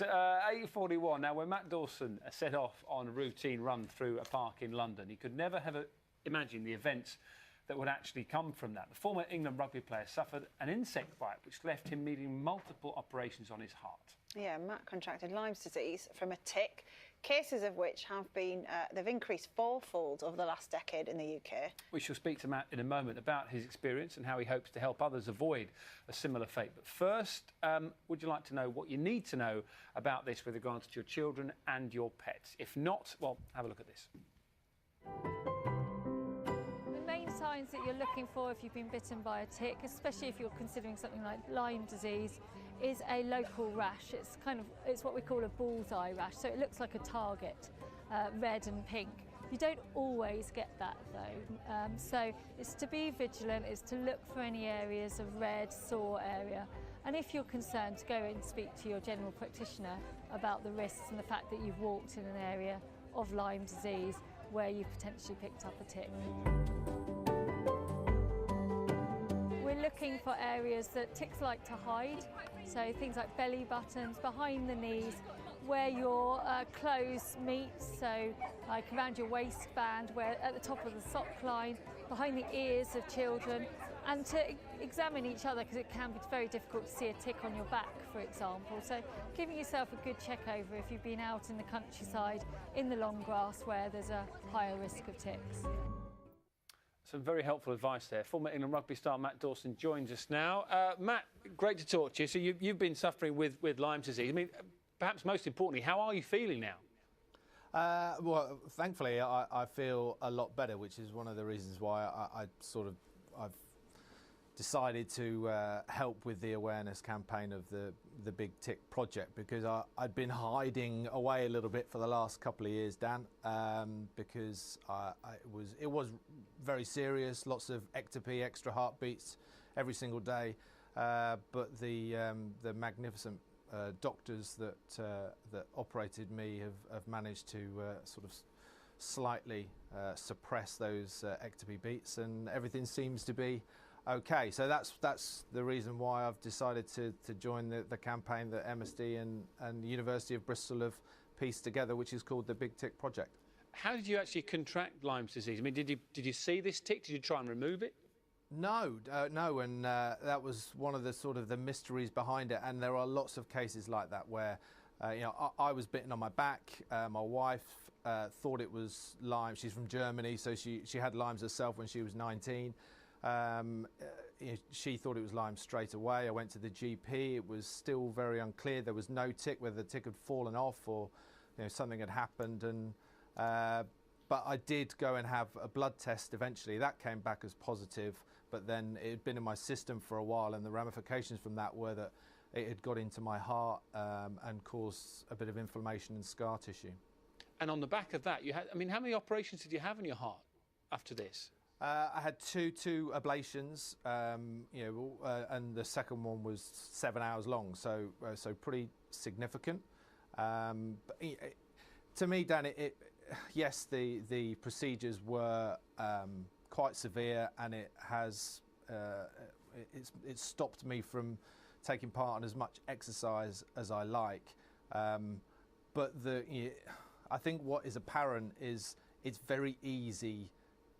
8:41. Now, when Matt Dawson set off on a routine run through a park in London, he could never have imagined the events that would actually come from that. The former England rugby player suffered an insect bite which left him needing multiple operations on his heart. Yeah, Matt contracted Lyme disease from a tick, cases of which have been, they've increased fourfold over the last decade in the UK. We shall speak to Matt in a moment about his experience and how he hopes to help others avoid a similar fate. But first, would you like to know what you need to know about this with regards to your children and your pets? If not, well, have a look at this. Signs that you're looking for if you've been bitten by a tick, especially if you're considering something like Lyme disease, is a local rash. It's what we call a bullseye rash, so it looks like a target, red and pink. You don't always get that though, so it's to be vigilant, it's to look for any areas of red, sore area, and if you're concerned, to go and speak to your general practitioner about the risks and the fact that you've walked in an area of Lyme disease where you've potentially picked up a tick. We're looking for areas that ticks like to hide, so things like belly buttons, behind the knees, where your clothes meet, so like around your waistband, where at the top of the sock line, behind the ears of children, and to examine each other because it can be very difficult to see a tick on your back, for example. So giving yourself a good check over if you've been out in the countryside, in the long grass where there's a higher risk of ticks. Some very helpful advice there. Former England rugby star Matt Dawson joins us now. Matt, great to talk to you. So you've been suffering with Lyme disease. I mean, perhaps most importantly, how are you feeling now? Well, thankfully, I feel a lot better, which is one of the reasons why I've decided to help with the awareness campaign of the Big Tick project, because I'd been hiding away a little bit for the last couple of years, Dan, because it was very serious, lots of ectopy, extra heartbeats every single day, but the magnificent doctors that operated me have managed to sort of slightly suppress those ectopy beats, and everything seems to be okay. So that's the reason why I've decided to join the campaign that MSD and the University of Bristol have pieced together, which is called the Big Tick Project. How did you actually contract Lyme disease? I mean, did you see this tick? Did you try and remove it? No, and that was one of the mysteries behind it. And there are lots of cases like that where, I was bitten on my back. My wife thought it was Lyme. She's from Germany, so she had Lyme herself when she was 19. She thought it was Lyme straight away. I went to the GP. It was still very unclear. There was no tick, whether the tick had fallen off or something had happened. And but I did go and have a blood test eventually. That came back as positive, but then it had been in my system for a while, and the ramifications from that were that it had got into my heart and caused a bit of inflammation and scar tissue. And on the back of that, how many operations did you have in your heart after this? I had two ablations, and the second one was 7 hours long, so pretty significant. But, to me, Dan, yes, the procedures were quite severe, and it's stopped me from taking part in as much exercise as I like. But I think what is apparent is it's very easy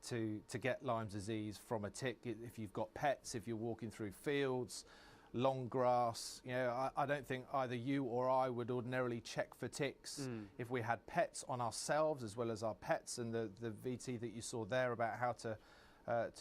to get Lyme disease from a tick if you've got pets, if you're walking through fields, long grass. I don't think either you or I would ordinarily check for ticks if we had pets on ourselves as well as our pets, and the VT that you saw there about how to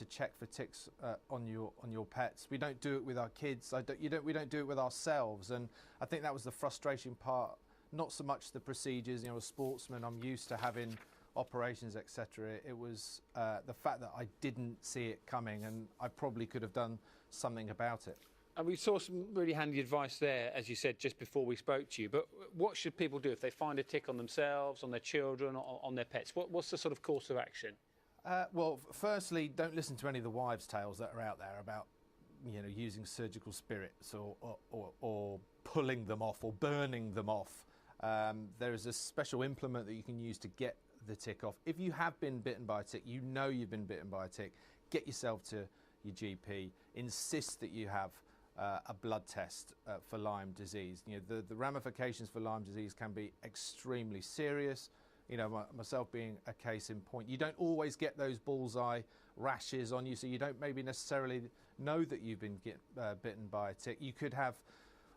check for ticks on your pets. We don't do it with our kids. We don't do it with ourselves, and I think that was the frustration part. Not so much the procedures. A sportsman, I'm used to having operations, etc. It was the fact that I didn't see it coming, and I probably could have done something about it. And we saw some really handy advice there, as you said, just before we spoke to you. But what should people do if they find a tick on themselves, on their children, or on their pets? What's the sort of course of action? Well, firstly, don't listen to any of the wives' tales that are out there about, using surgical spirits or pulling them off or burning them off. There is a special implement that you can use to get the tick off. If you have been bitten by a tick, you've been bitten by a tick, get yourself to your GP. Insist that you have a blood test for Lyme disease. You know, the ramifications for Lyme disease can be extremely serious. You know, myself being a case in point, you don't always get those bullseye rashes on you, so you don't maybe necessarily know that you've been bitten by a tick. You could have,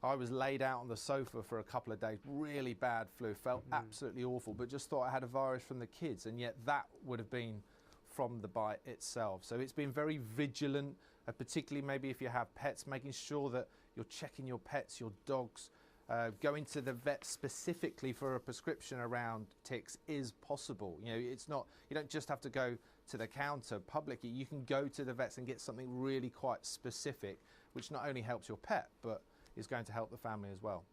I was laid out on the sofa for a couple of days, really bad flu, felt absolutely awful, but just thought I had a virus from the kids, and yet that would have been from the bite itself. So it's been very vigilant, particularly maybe if you have pets, making sure that you're checking your pets, your dogs. Going to the vet specifically for a prescription around ticks is possible. You know, it's not, you don't just have to go to the counter publicly. You can go to the vets and get something really quite specific, which not only helps your pet, but is going to help the family as well.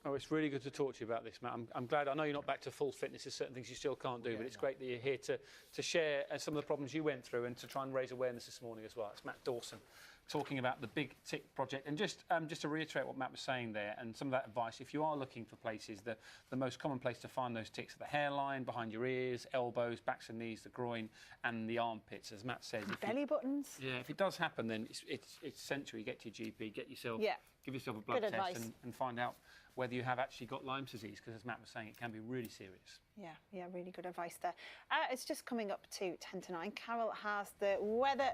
Oh, it's really good to talk to you about this, Matt. I'm glad. I know you're not back to full fitness. There's certain things you still can't do, but it's great that you're here to share some of the problems you went through and to try and raise awareness this morning as well. It's Matt Dawson talking about the Big Tick Project. And just to reiterate what Matt was saying there and some of that advice, if you are looking for places, the most common place to find those ticks are the hairline, behind your ears, elbows, backs and knees, the groin and the armpits, as Matt says. Belly buttons. Yeah, if it does happen, then it's essential you get to your GP, give yourself a blood test and find out whether you have actually got Lyme disease, because as Matt was saying, it can be really serious. Yeah, really good advice there. It's just coming up to 10 to 9. Carol has the weather